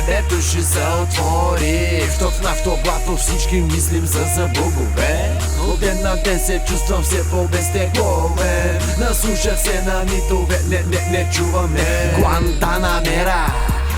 Небето ще се отвори в топ на автоблато, всички мислим за богове. От ден на ден се чувствам все по-безтегловен. Наслушах се на митове, не чувам Гуантанамера.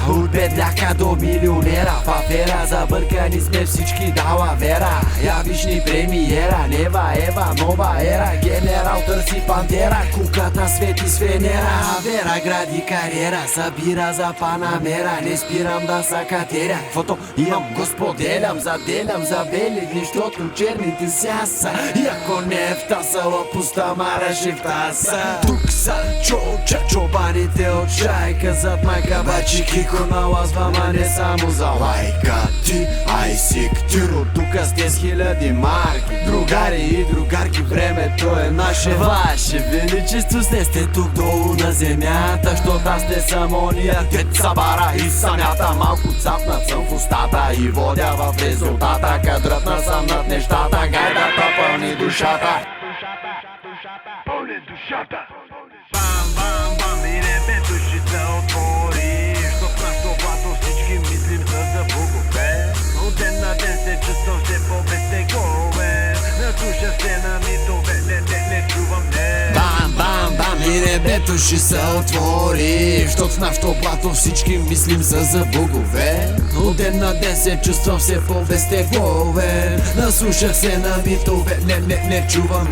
От бедняка до милионера, в афера забъркани сме всички, дала вера. Явишни премиера, нева ева, нова ера. Генерал търси пантера, куката свети с Венера. Вера гради кариера, събира за Панамера. Не спирам да са катеря, каквото имам го споделям. Заделям за бели дни, защото черните сяса. И ако не е в тасала, пуста мараше в таса. Тук са чобаните от шайка, зад майка бачики налазвам, а не само за лайка. Ти, ай си ктиро, тука сте с хиляди марки. Другари и другарки, времето е наше. Ваше величество, сте тук долу на земята, защото аз не съм ония деца бара и самята. Малко цапнат съм в устата и водя в резултата. Кадрът насам над нещата, гайдата пълни душата. Пълни душата. Бам, бам, бам, и небето ще се отвори. Всички мислим за богове. От ден на ден се чувствам все по-безтегловен. Наслушах се на митове, не чувам Бам, бам, бам, и небето ще се отвори. Защото в нашото плато всички мислим за богове. От ден на ден се чувствам все по-безтегловен. Наслушах се на митове, не чувам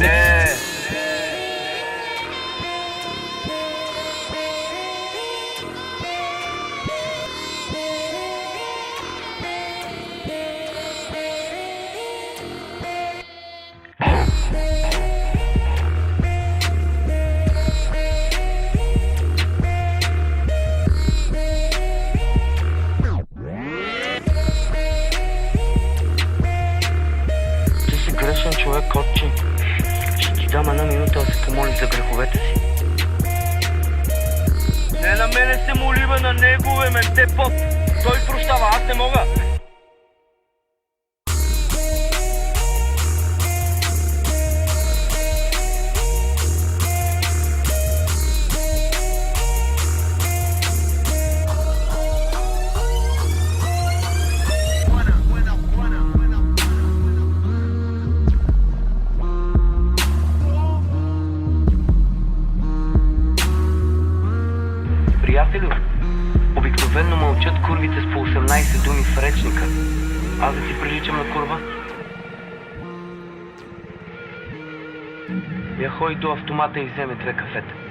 Грешен човек, отче. Ще ти дам една минута да се помолиш за греховете си. Не на мене се моли, бе, на него, бе, менте поп. Той прощава, аз не мога. Приятелю, обикновено мълчат курвите с по 18 думи в речника. Аз да ти приличам на курва? Я ходи до автомата и вземе 2 кафета.